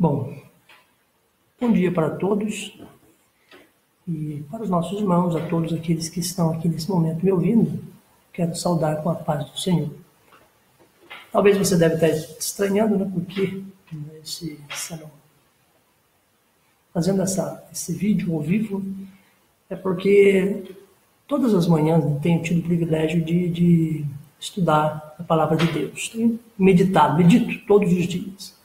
Bom, bom dia para todos e para os nossos irmãos, a todos aqueles que estão aqui nesse momento me ouvindo. Quero saudar com a paz do Senhor. Talvez você deve estar estranhando, né? Porque fazendo esse vídeo ao vivo é porque todas as manhãs eu tenho tido o privilégio de estudar a palavra de Deus. Tenho medito todos os dias.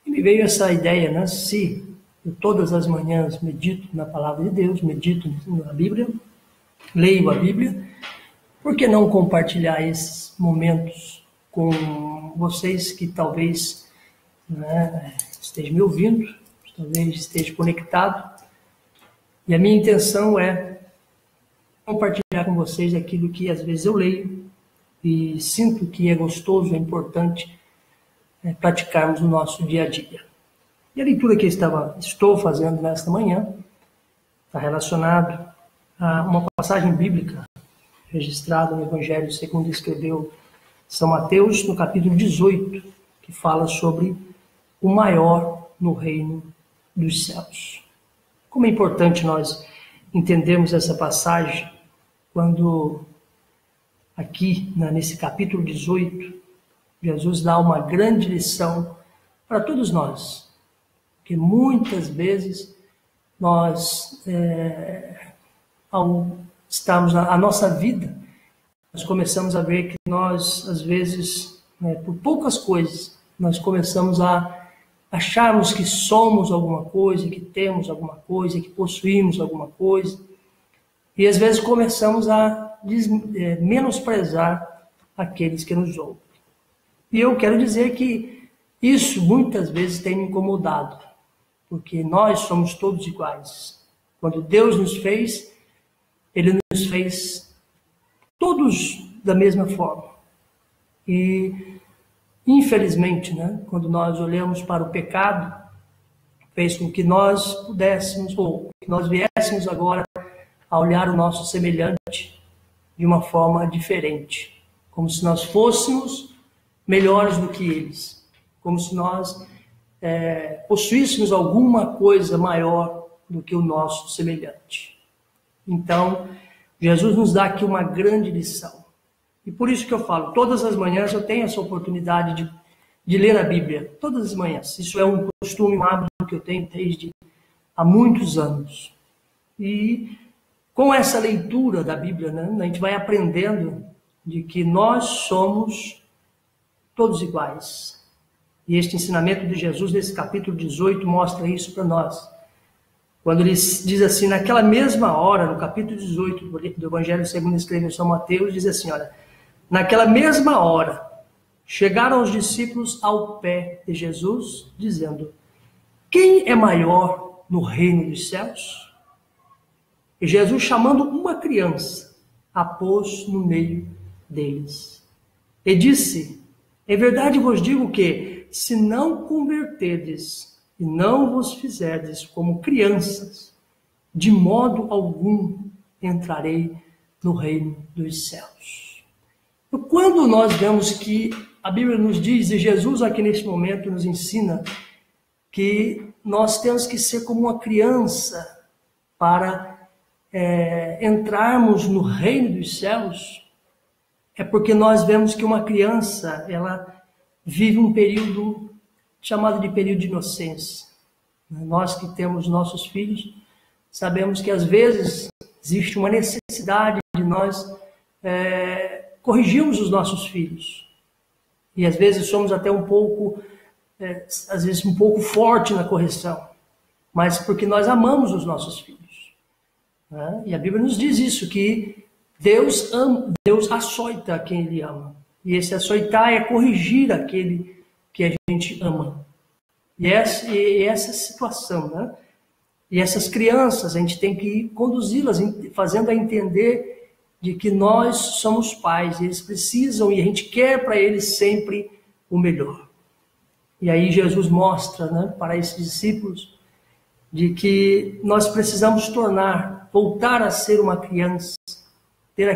E me veio essa ideia, né? Se eu todas as manhãs medito na palavra de Deus, medito na Bíblia, leio a Bíblia, por que não compartilhar esses momentos com vocês que talvez, né, estejam me ouvindo, talvez esteja conectado? E a minha intenção é compartilhar com vocês aquilo que às vezes eu leio e sinto que é gostoso, é importante praticarmos no nosso dia a dia. E a leitura que estou fazendo nesta manhã está relacionado a uma passagem bíblica registrada no Evangelho segundo escreveu São Mateus, no capítulo 18, que fala sobre o maior no reino dos céus. Como é importante nós entendermos essa passagem quando aqui, nesse capítulo 18, Jesus dá uma grande lição para todos nós, porque muitas vezes nós, ao estarmos na nossa vida, nós começamos a ver que nós, às vezes, por poucas coisas, nós começamos a acharmos que somos alguma coisa, que temos alguma coisa, que possuímos alguma coisa, e às vezes começamos a menosprezar aqueles que nos ouvem. E eu quero dizer que isso muitas vezes tem me incomodado, porque nós somos todos iguais. Quando Deus nos fez, Ele nos fez todos da mesma forma. E, infelizmente, né, quando nós olhamos para o pecado, fez com que nós pudéssemos, ou que nós viéssemos agora a olhar o nosso semelhante de uma forma diferente, como se nós fôssemos melhores do que eles, como se nós possuíssemos alguma coisa maior do que o nosso semelhante. Então, Jesus nos dá aqui uma grande lição. E por isso que eu falo, todas as manhãs eu tenho essa oportunidade de ler a Bíblia, todas as manhãs. Isso é um costume, um hábito que eu tenho desde há muitos anos. E com essa leitura da Bíblia, né, a gente vai aprendendo de que nós somos todos iguais. E este ensinamento de Jesus, nesse capítulo 18, mostra isso para nós. Quando ele diz assim, naquela mesma hora, no capítulo 18 do Evangelho segundo escreveu São Mateus, diz assim, olha, naquela mesma hora, chegaram os discípulos ao pé de Jesus, dizendo, quem é maior no reino dos céus? E Jesus, chamando uma criança, a pôs no meio deles. E disse, em verdade vos digo que, se não converterdes e não vos fizerdes como crianças, de modo algum entrarei no reino dos céus. E quando nós vemos que a Bíblia nos diz, e Jesus aqui neste momento nos ensina, que nós temos que ser como uma criança para entrarmos no reino dos céus, é porque nós vemos que uma criança, ela vive um período chamado de período de inocência. Nós que temos nossos filhos, sabemos que às vezes existe uma necessidade de nós corrigirmos os nossos filhos. E às vezes somos até um pouco forte na correção, mas porque nós amamos os nossos filhos. Né? E a Bíblia nos diz isso, que Deus açoita quem Ele ama. E esse açoitar é corrigir aquele que a gente ama. E essa situação, né? E essas crianças, a gente tem que conduzi-las, fazendo a entender de que nós somos pais, e eles precisam, e a gente quer para eles sempre o melhor. E aí Jesus mostra, né, para esses discípulos, de que nós precisamos voltar a ser uma criança, ter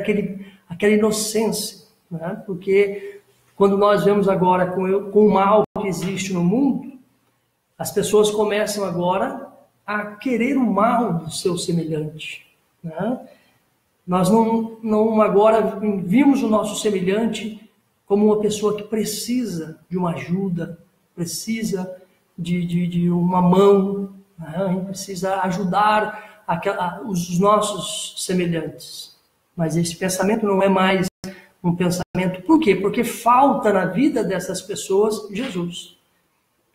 aquela inocência, né? Porque quando nós vemos agora com o mal que existe no mundo, as pessoas começam agora a querer o mal do seu semelhante, né? Nós não agora vimos o nosso semelhante como uma pessoa que precisa de uma ajuda, precisa de uma mão, né? A gente precisa ajudar os nossos semelhantes. Mas esse pensamento não é mais um pensamento. Por quê? Porque falta na vida dessas pessoas Jesus.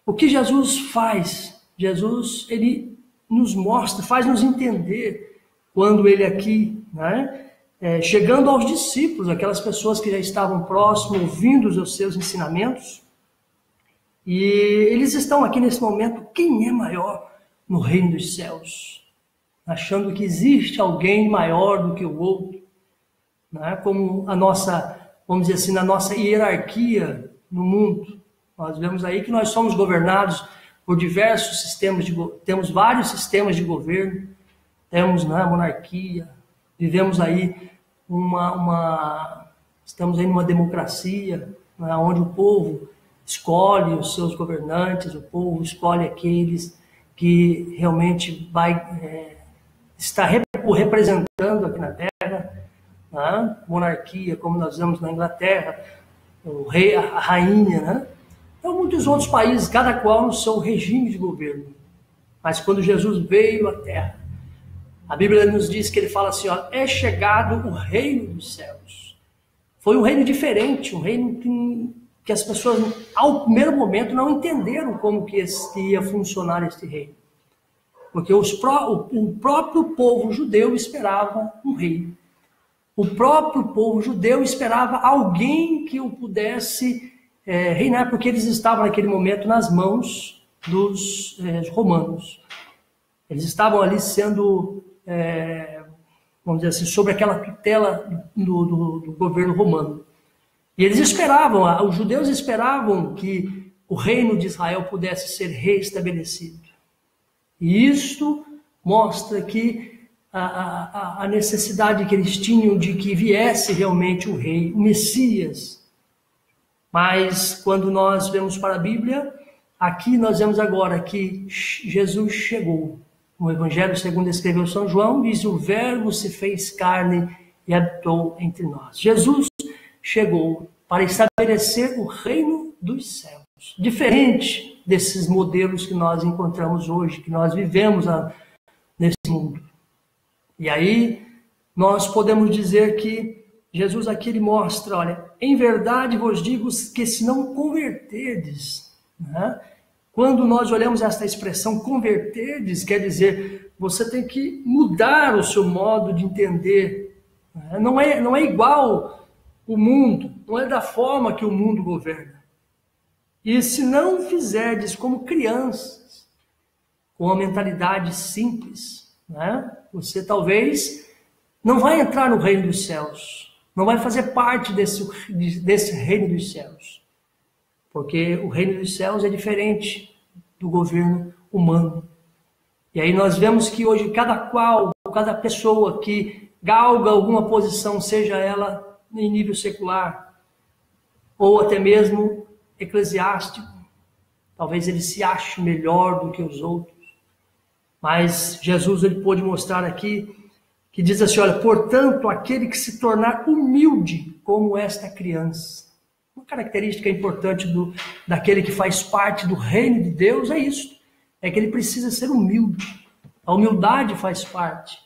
O que Jesus faz? Jesus, ele nos mostra, faz nos entender quando ele aqui, né, chegando aos discípulos, aquelas pessoas que já estavam próximos, ouvindo os seus ensinamentos, e eles estão aqui nesse momento, quem é maior no reino dos céus? Achando que existe alguém maior do que o outro, né? Como a nossa, vamos dizer assim, na nossa hierarquia no mundo. Nós vemos aí que nós somos governados por diversos sistemas, temos vários sistemas de governo, temos, né, monarquia, vivemos aí estamos aí numa democracia, né, onde o povo escolhe os seus governantes, o povo escolhe aqueles que realmente vai estar representando aqui na Terra, né? Monarquia, como nós vemos na Inglaterra, o rei, a rainha, né? Então, muitos outros países, cada qual no seu regime de governo. Mas quando Jesus veio à Terra, a Bíblia nos diz que ele fala assim, ó, é chegado o reino dos céus. Foi um reino diferente, um reino que as pessoas, ao primeiro momento, não entenderam como que ia funcionar este reino. Porque o próprio povo judeu esperava um rei. O próprio povo judeu esperava alguém que o pudesse reinar, porque eles estavam naquele momento nas mãos dos romanos. Eles estavam ali sendo, vamos dizer assim, sob aquela tutela do governo romano. E eles esperavam, os judeus esperavam que o reino de Israel pudesse ser reestabelecido. E isto mostra que a necessidade que eles tinham de que viesse realmente o rei, o Messias. Mas quando nós vemos para a Bíblia, aqui nós vemos agora que Jesus chegou. No Evangelho segundo escreveu São João, diz: o Verbo se fez carne e habitou entre nós. Jesus chegou para estabelecer o reino dos céus. Diferente desses modelos que nós encontramos hoje, que nós vivemos nesse mundo. E aí nós podemos dizer que Jesus aqui ele mostra, olha, em verdade vos digo que se não converterdes, né? Quando nós olhamos esta expressão converterdes, quer dizer, você tem que mudar o seu modo de entender. Né? Não é igual o mundo, não é da forma que o mundo governa. E se não fizerdes como crianças, com uma mentalidade simples, né? Você talvez não vai entrar no reino dos céus, não vai fazer parte desse reino dos céus. Porque o reino dos céus é diferente do governo humano. E aí nós vemos que hoje cada pessoa que galga alguma posição, seja ela em nível secular, ou até mesmo eclesiástico, talvez ele se ache melhor do que os outros. Mas Jesus ele pôde mostrar aqui, que diz assim, olha, portanto, aquele que se tornar humilde como esta criança. Uma característica importante daquele que faz parte do reino de Deus é isso, é que ele precisa ser humilde. A humildade faz parte.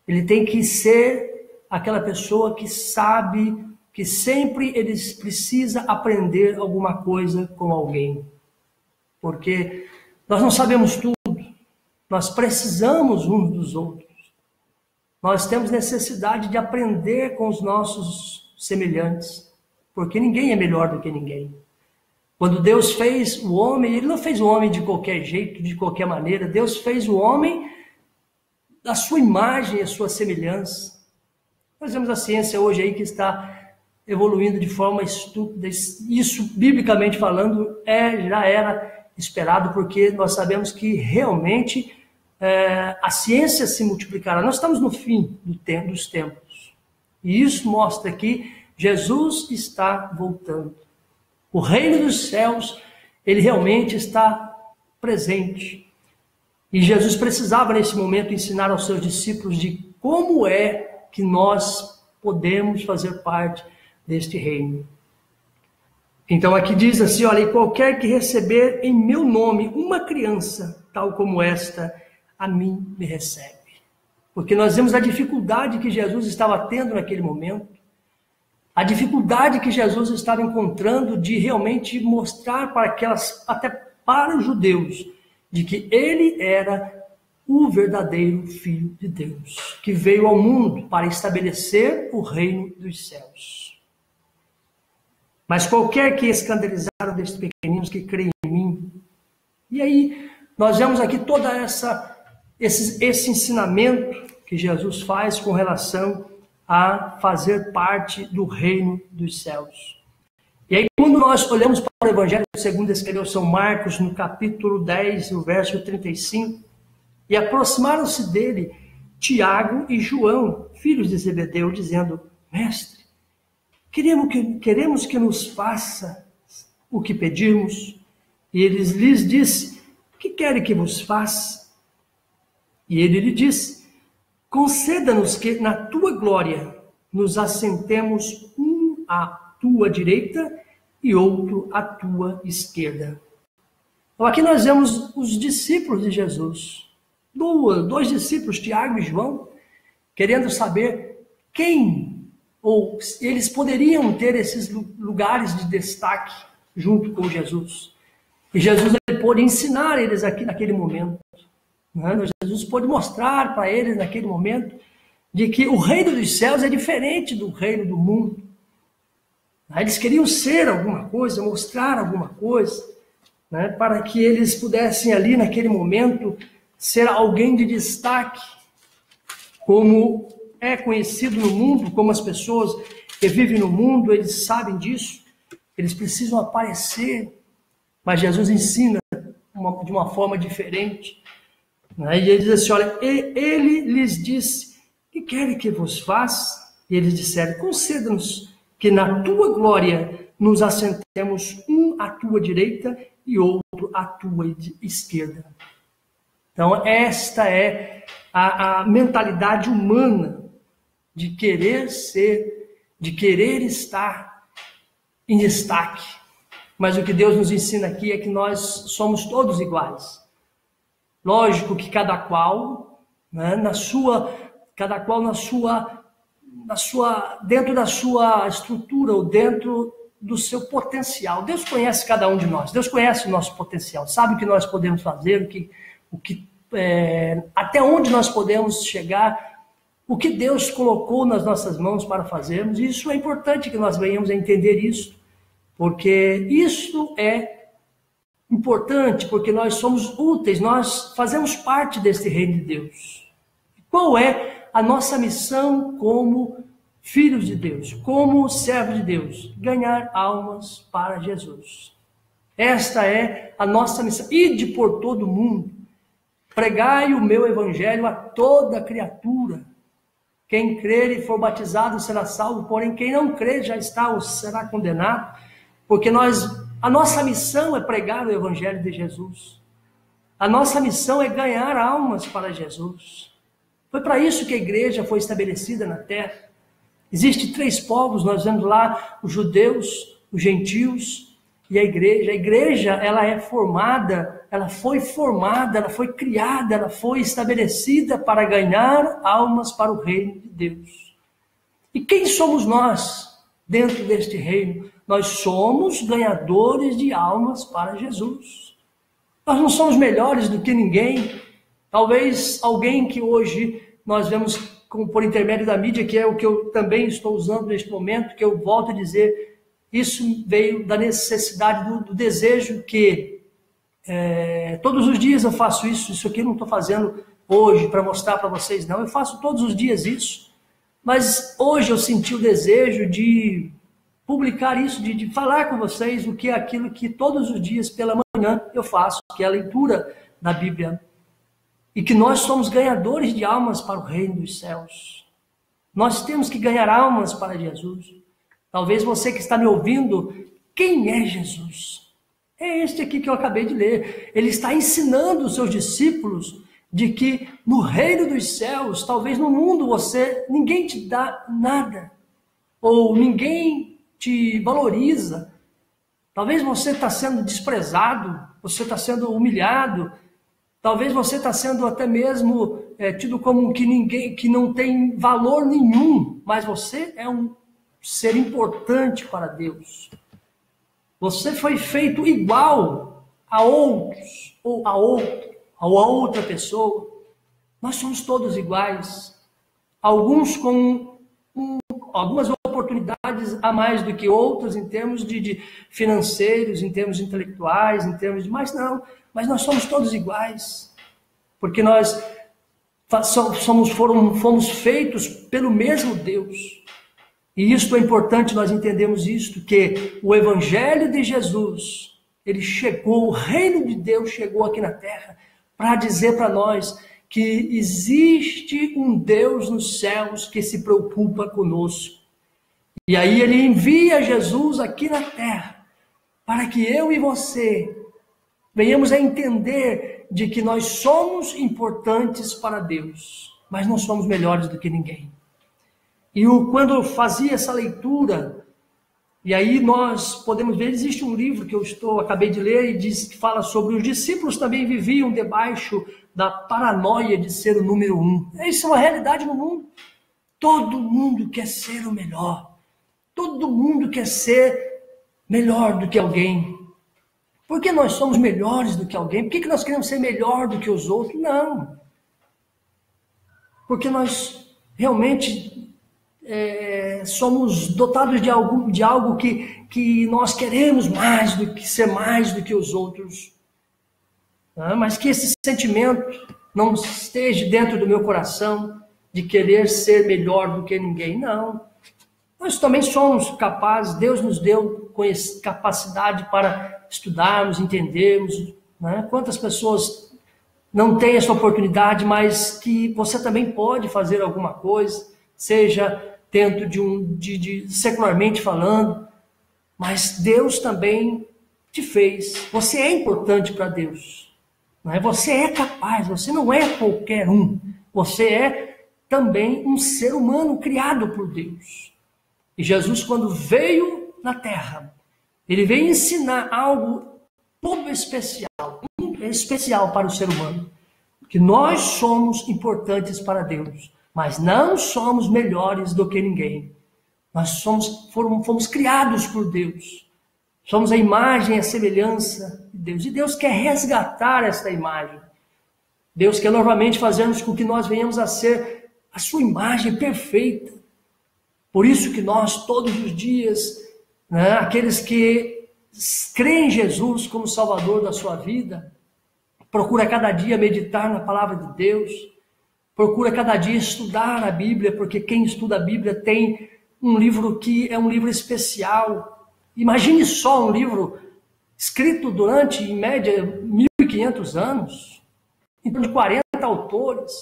Ele tem que ser aquela pessoa que sabe que sempre ele precisa aprender alguma coisa com alguém. Porque nós não sabemos tudo. Nós precisamos uns dos outros. Nós temos necessidade de aprender com os nossos semelhantes. Porque ninguém é melhor do que ninguém. Quando Deus fez o homem, ele não fez o homem de qualquer jeito, de qualquer maneira. Deus fez o homem da sua imagem e a sua semelhança. Nós vemos a ciência hoje aí que está evoluindo de forma estúpida. Isso, biblicamente falando, já era esperado, porque nós sabemos que realmente a ciência se multiplicará. Nós estamos no fim dos tempos. E isso mostra que Jesus está voltando. O reino dos céus, ele realmente está presente. E Jesus precisava, nesse momento, ensinar aos seus discípulos de como é que nós podemos fazer parte deste reino. Então aqui diz assim, olha, e qualquer que receber em meu nome uma criança, tal como esta, a mim me recebe. Porque nós vemos a dificuldade que Jesus estava tendo naquele momento, a dificuldade que Jesus estava encontrando de realmente mostrar para aquelas, até para os judeus, de que ele era o verdadeiro Filho de Deus, que veio ao mundo para estabelecer o reino dos céus. Mas qualquer que escandalizaram destes pequeninos que creem em mim. E aí nós vemos aqui toda esse ensinamento que Jesus faz com relação a fazer parte do reino dos céus. E aí quando nós olhamos para o Evangelho segundo escreveu São Marcos, no capítulo 10, no verso 35, e aproximaram-se dele Tiago e João, filhos de Zebedeu, dizendo, Mestre, queremos que nos faça o que pedimos. E ele lhes disse, o que querem que vos faça? E ele lhe disse, conceda-nos que na tua glória nos assentemos um à tua direita e outro à tua esquerda. Então aqui nós vemos os discípulos de Jesus, dois discípulos, Tiago e João, querendo saber quem, ou eles poderiam ter esses lugares de destaque junto com Jesus. E Jesus pôde ensinar eles aqui naquele momento. Jesus pôde mostrar para eles naquele momento de que o reino dos céus é diferente do reino do mundo. Eles queriam ser alguma coisa, mostrar alguma coisa, para que eles pudessem ali naquele momento ser alguém de destaque, como é conhecido no mundo, como as pessoas que vivem no mundo, eles sabem disso, eles precisam aparecer, mas Jesus ensina de uma forma diferente. E ele diz assim, olha, ele lhes disse, que querem que vos faça? E eles disseram, conceda-nos que na tua glória nos assentemos um à tua direita e outro à tua esquerda. Então esta é a mentalidade humana de querer ser, de querer estar em destaque. Mas o que Deus nos ensina aqui é que nós somos todos iguais. Lógico que cada qual, dentro da sua estrutura ou dentro do seu potencial. Deus conhece cada um de nós. Deus conhece o nosso potencial. Sabe o que nós podemos fazer, até onde nós podemos chegar, o que Deus colocou nas nossas mãos para fazermos. E isso é importante que nós venhamos a entender isso, porque isso é importante, porque nós somos úteis, nós fazemos parte deste reino de Deus. Qual é a nossa missão como filhos de Deus, como servos de Deus? Ganhar almas para Jesus. Esta é a nossa missão. Ide por todo o mundo, pregai o meu evangelho a toda criatura. Quem crer e for batizado será salvo, porém quem não crer já está ou será condenado, porque a nossa missão é pregar o evangelho de Jesus. A nossa missão é ganhar almas para Jesus. Foi para isso que a igreja foi estabelecida na terra. Existem 3 povos, nós vemos lá os judeus, os gentios e a igreja. A igreja, ela é formada, ela foi criada, ela foi estabelecida para ganhar almas para o reino de Deus. E quem somos nós dentro deste reino? Nós somos ganhadores de almas para Jesus. Nós não somos melhores do que ninguém. Talvez alguém que hoje nós vemos por intermédio da mídia, que é o que eu também estou usando neste momento, que eu volto a dizer, isso veio da necessidade, do desejo que todos os dias eu faço isso aqui eu não estou fazendo hoje para mostrar para vocês, não. Eu faço todos os dias isso. Mas hoje eu senti o desejo de publicar isso, de falar com vocês o que é aquilo que todos os dias pela manhã eu faço, que é a leitura da Bíblia. E que nós somos ganhadores de almas para o reino dos céus. Nós temos que ganhar almas para Jesus. Talvez você que está me ouvindo, quem é Jesus? É este aqui que eu acabei de ler. Ele está ensinando os seus discípulos de que no reino dos céus, talvez no mundo ninguém te dá nada, ou ninguém te valoriza. Talvez você está sendo desprezado, você está sendo humilhado, talvez você está sendo até mesmo tido como que não tem valor nenhum, mas você é um ser importante para Deus. Você foi feito igual a outros, ou a outra pessoa. Nós somos todos iguais. Alguns com algumas oportunidades a mais do que outros em termos de financeiros, em termos intelectuais, em termos de... Mas nós somos todos iguais. Porque nós fomos feitos pelo mesmo Deus. E isto é importante nós entendermos isto, que o Evangelho de Jesus, ele chegou, o reino de Deus chegou aqui na terra para dizer para nós que existe um Deus nos céus que se preocupa conosco. E aí ele envia Jesus aqui na terra para que eu e você venhamos a entender de que nós somos importantes para Deus, mas não somos melhores do que ninguém. E quando eu fazia essa leitura, e aí nós podemos ver, existe um livro que acabei de ler e que fala sobre os discípulos também viviam debaixo da paranoia de ser o número 1. Isso é uma realidade no mundo. Todo mundo quer ser o melhor. Todo mundo quer ser melhor do que alguém. Por que nós somos melhores do que alguém? Por que nós queremos ser melhor do que os outros? Não. Porque nós realmente somos dotados de algo que nós queremos ser mais do que os outros. Mas que esse sentimento não esteja dentro do meu coração de querer ser melhor do que ninguém. Não. Nós também somos capazes, Deus nos deu capacidade para estudarmos, entendermos. Quantas pessoas não têm essa oportunidade, mas que você também pode fazer alguma coisa, seja dentro de secularmente falando, mas Deus também te fez. Você é importante para Deus. Você é capaz, você não é qualquer um. Você é também um ser humano criado por Deus. E Jesus, quando veio na terra, ele veio ensinar algo todo especial para o ser humano. Que nós somos importantes para Deus, mas não somos melhores do que ninguém. Nós fomos criados por Deus. Somos a imagem e a semelhança de Deus. E Deus quer resgatar esta imagem. Deus quer novamente fazermos com que nós venhamos a ser a sua imagem perfeita. Por isso que nós, todos os dias, aqueles que creem em Jesus como Salvador da sua vida, procura cada dia meditar na palavra de Deus, procura cada dia estudar a Bíblia, porque quem estuda a Bíblia tem um livro que é um livro especial. Imagine só um livro escrito durante, em média, 1.500 anos, em torno de 40 autores,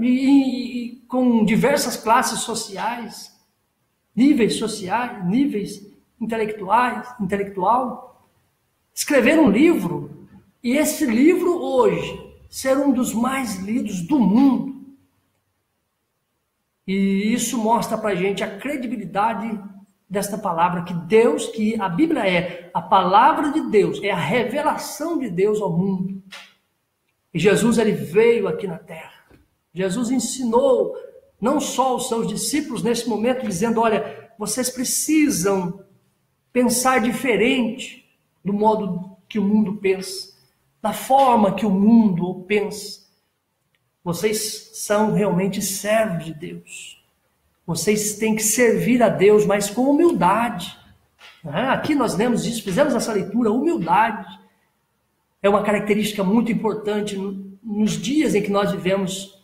e com diversas classes sociais, níveis intelectual, escrever um livro, e esse livro hoje ser um dos mais lidos do mundo. E isso mostra para a gente a credibilidade desta palavra, que a Bíblia é a palavra de Deus, é a revelação de Deus ao mundo. E Jesus, ele veio aqui na terra. Jesus ensinou não só os seus discípulos nesse momento, dizendo, olha, vocês precisam pensar diferente do modo que o mundo pensa, da forma que o mundo pensa. Vocês são realmente servos de Deus. Vocês têm que servir a Deus, mas com humildade. Aqui nós lemos isso, fizemos essa leitura, humildade. É uma característica muito importante nos dias em que nós vivemos,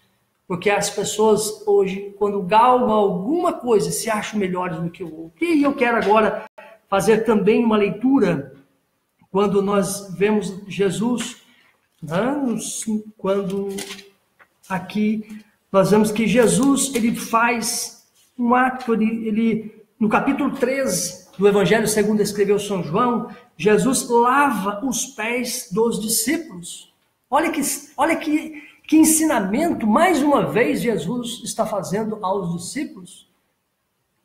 porque as pessoas hoje, quando galgam alguma coisa, se acham melhores do que o outro. E eu quero agora fazer também uma leitura, quando nós vemos Jesus, quando aqui nós vemos que Jesus, ele faz um ato, ele no capítulo 13 do Evangelho segundo escreveu São João, Jesus lava os pés dos discípulos. Olha que ensinamento, mais uma vez, Jesus está fazendo aos discípulos.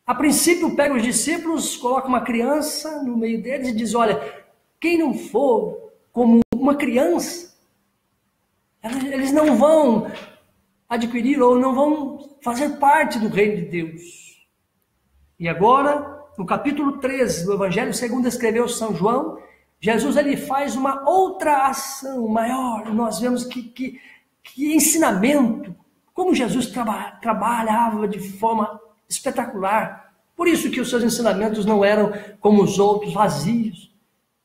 A princípio, pega os discípulos, coloca uma criança no meio deles e diz, olha, quem não for como uma criança, eles não vão adquirir ou não vão fazer parte do reino de Deus. E agora, no capítulo 13 do Evangelho segundo escreveu São João, Jesus ele faz uma outra ação maior. Nós vemos que ensinamento, como Jesus trabalhava de forma espetacular. Por isso que os seus ensinamentos não eram como os outros, vazios,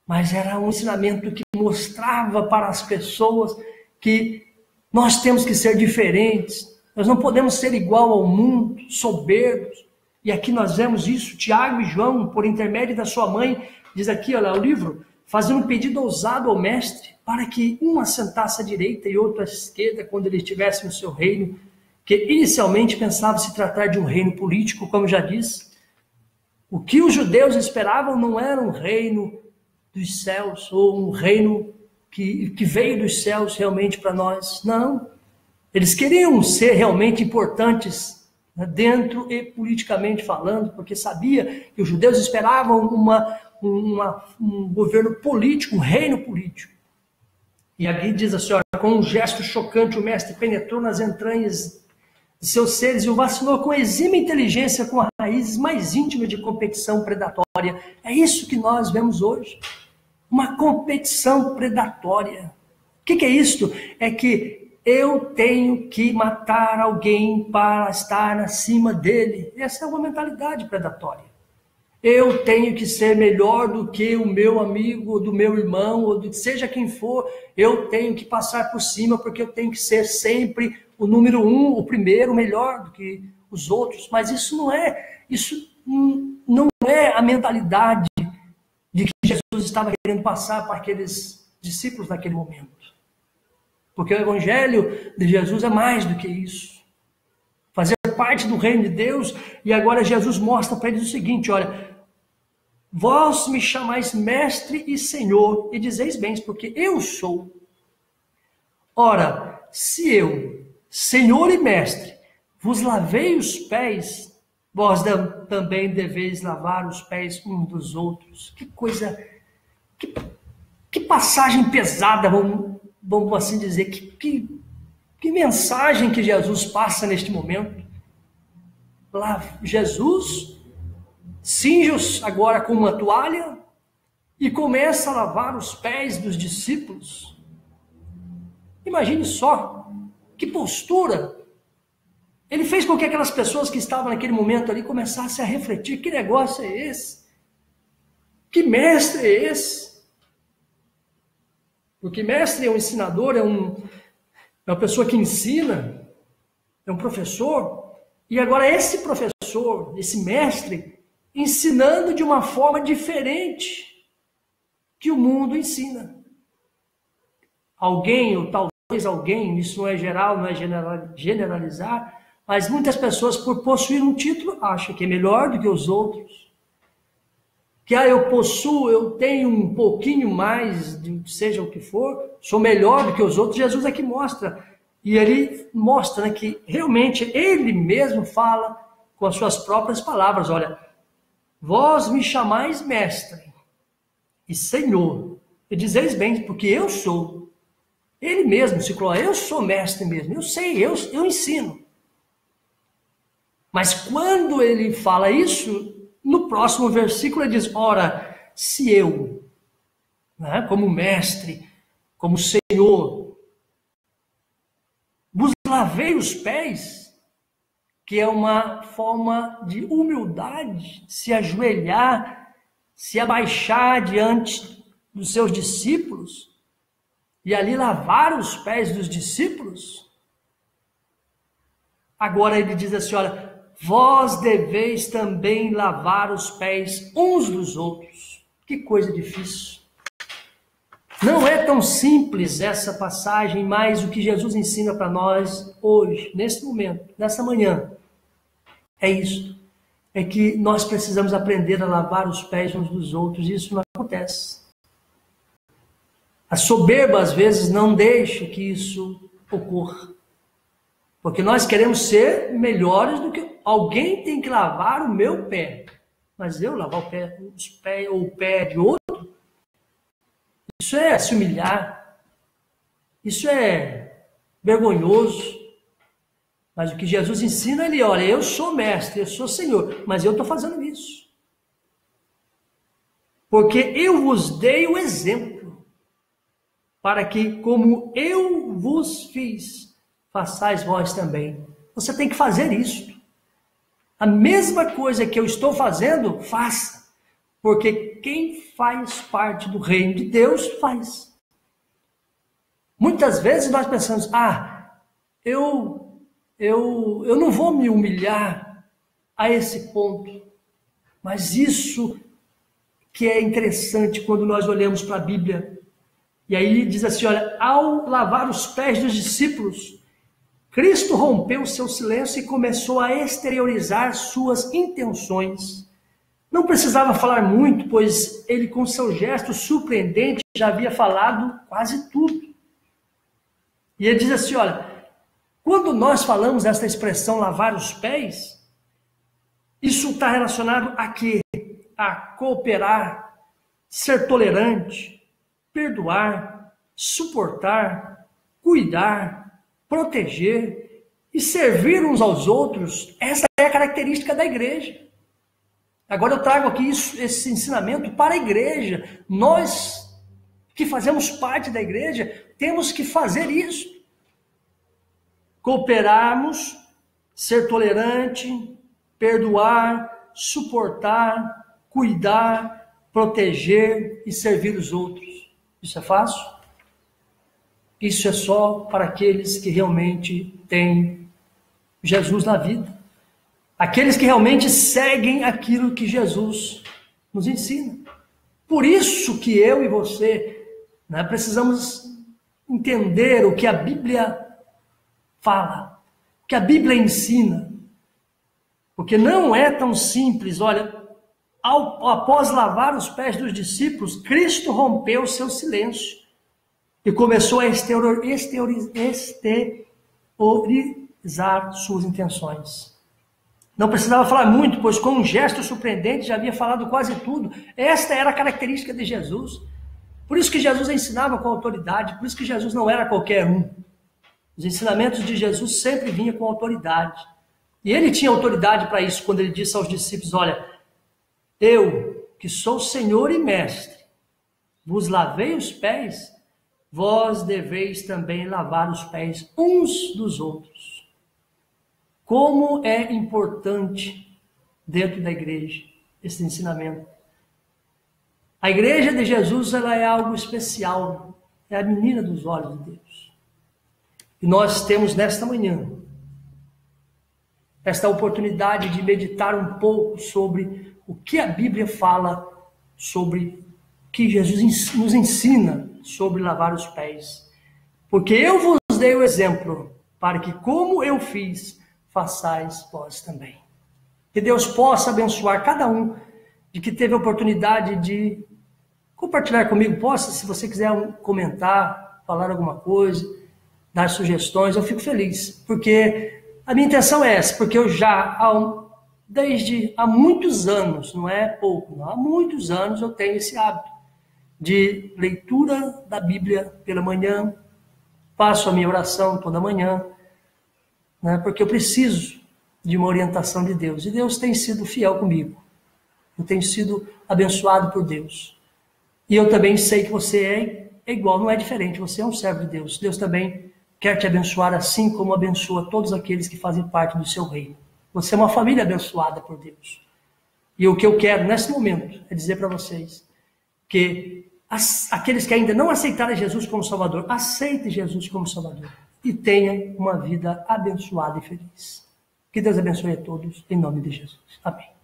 mas era um ensinamento que mostrava para as pessoas que nós temos que ser diferentes, nós não podemos ser igual ao mundo, soberbos. E aqui nós vemos isso, Tiago e João, por intermédio da sua mãe, diz aqui, olha, o livro, fazendo um pedido ousado ao mestre, para que um assentasse à direita e outro à esquerda, quando ele estivesse no seu reino, que inicialmente pensava se tratar de um reino político, como já disse. O que os judeus esperavam não era um reino dos céus, ou um reino que veio dos céus realmente para nós. Não. Eles queriam ser realmente importantes, né, dentro e politicamente falando, porque sabia que os judeus esperavam um governo político, um reino político. E aqui diz a senhora, com um gesto chocante, o mestre penetrou nas entranhas de seus seres e o vacinou com exímia inteligência, com raízes mais íntimas de competição predatória. É isso que nós vemos hoje. Uma competição predatória. O que é isto? É que eu tenho que matar alguém para estar acima dele. Essa é uma mentalidade predatória. Eu tenho que ser melhor do que o meu amigo, do meu irmão, ou de seja quem for. Eu tenho que passar por cima, porque eu tenho que ser sempre o número um, o primeiro, o melhor do que os outros. Mas isso não é a mentalidade de que Jesus estava querendo passar para aqueles discípulos naquele momento. Porque o Evangelho de Jesus é mais do que isso. Fazer parte do reino de Deus, e agora Jesus mostra para eles o seguinte, olha, vós me chamais mestre e senhor, e dizeis bem, porque eu sou. Ora, se eu, senhor e mestre, vos lavei os pés, vós também deveis lavar os pés uns dos outros. Que coisa, que passagem pesada, vamos assim dizer, que mensagem que Jesus passa neste momento. Lá, Jesus cinge-os agora com uma toalha e começa a lavar os pés dos discípulos. Imagine só, que postura. Ele fez com que aquelas pessoas que estavam naquele momento ali começassem a refletir, que negócio é esse? Que mestre é esse? Porque mestre é um ensinador, é uma pessoa que ensina, é um professor. E agora esse professor, esse mestre, ensinando de uma forma diferente que o mundo ensina. Alguém, ou talvez alguém, isso não é geral, não é generalizar, mas muitas pessoas, por possuir um título, acham que é melhor do que os outros. Que eu tenho um pouquinho mais, seja o que for, sou melhor do que os outros. Jesus aqui mostra, e ele mostra, né, que realmente ele mesmo fala com as suas próprias palavras, olha, vós me chamais mestre e senhor, e dizeis bem, porque eu sou. Ele mesmo se coloca, eu sou mestre mesmo, eu sei, eu ensino. Mas quando ele fala isso, no próximo versículo ele diz, ora, se eu, né, como mestre, como senhor, vos lavei os pés, que é uma forma de humildade, se ajoelhar, se abaixar diante dos seus discípulos, e ali lavar os pés dos discípulos. Agora ele diz assim, olha, vós deveis também lavar os pés uns dos outros. Que coisa difícil. Não é tão simples essa passagem, mas o que Jesus ensina para nós hoje, nesse momento, nessa manhã, é isso. É que nós precisamos aprender a lavar os pés uns dos outros, e isso não acontece. A soberba, às vezes, não deixa que isso ocorra. Porque nós queremos ser melhores do que... Alguém tem que lavar o meu pé. Mas eu lavar os pés ou o pé de outro? Isso é se humilhar. Isso é vergonhoso. Mas o que Jesus ensina, ele olha, eu sou mestre, eu sou Senhor, mas eu estou fazendo isso. Porque eu vos dei o exemplo, para que, como eu vos fiz, façais vós também. Você tem que fazer isso. A mesma coisa que eu estou fazendo, faça. Porque quem faz parte do reino de Deus, faz. Muitas vezes nós pensamos, eu não vou me humilhar a esse ponto. Mas isso que é interessante quando nós olhamos para a Bíblia. E aí diz assim, olha, ao lavar os pés dos discípulos, Cristo rompeu o seu silêncio e começou a exteriorizar suas intenções. Não precisava falar muito, pois ele com seu gesto surpreendente já havia falado quase tudo. E ele diz assim, olha, quando nós falamos esta expressão lavar os pés, isso está relacionado a quê? A cooperar, ser tolerante, perdoar, suportar, cuidar, proteger e servir uns aos outros. Essa é a característica da igreja. Agora eu trago aqui esse ensinamento para a igreja. Nós que fazemos parte da igreja, temos que fazer isso. Cooperarmos, ser tolerante, perdoar, suportar, cuidar, proteger e servir os outros. Isso é fácil? Isso é só para aqueles que realmente têm Jesus na vida. Aqueles que realmente seguem aquilo que Jesus nos ensina. Por isso que eu e você precisamos entender o que a Bíblia fala, o que a Bíblia ensina. Porque não é tão simples. Olha, após lavar os pés dos discípulos, Cristo rompeu o seu silêncio e começou a exteriorizar suas intenções. Não precisava falar muito, pois com um gesto surpreendente já havia falado quase tudo. Esta era a característica de Jesus. Por isso que Jesus ensinava com autoridade, por isso que Jesus não era qualquer um. Os ensinamentos de Jesus sempre vinham com autoridade. E ele tinha autoridade para isso, quando ele disse aos discípulos, olha, eu, que sou Senhor e Mestre, vos lavei os pés, vós deveis também lavar os pés uns dos outros. Como é importante dentro da igreja esse ensinamento. A igreja de Jesus, ela é algo especial, é a menina dos olhos de Deus. E nós temos nesta manhã esta oportunidade de meditar um pouco sobre o que a Bíblia fala sobre o que Jesus nos ensina sobre lavar os pés. Porque eu vos dei o exemplo para que, como eu fiz, façais vós também. Que Deus possa abençoar cada um de que teve a oportunidade de compartilhar comigo. Possa, se você quiser comentar, falar alguma coisa, dar sugestões, eu fico feliz. Porque a minha intenção é essa, porque eu já, desde há muitos anos, não é pouco, não, há muitos anos eu tenho esse hábito de leitura da Bíblia pela manhã, faço a minha oração toda manhã, porque eu preciso de uma orientação de Deus. E Deus tem sido fiel comigo. Eu tenho sido abençoado por Deus. E eu também sei que você é igual, não é diferente. Você é um servo de Deus. Deus também quer te abençoar assim como abençoa todos aqueles que fazem parte do seu reino. Você é uma família abençoada por Deus. E o que eu quero nesse momento é dizer para vocês que aqueles que ainda não aceitaram Jesus como Salvador, aceitem Jesus como Salvador. E tenham uma vida abençoada e feliz. Que Deus abençoe a todos, em nome de Jesus. Amém.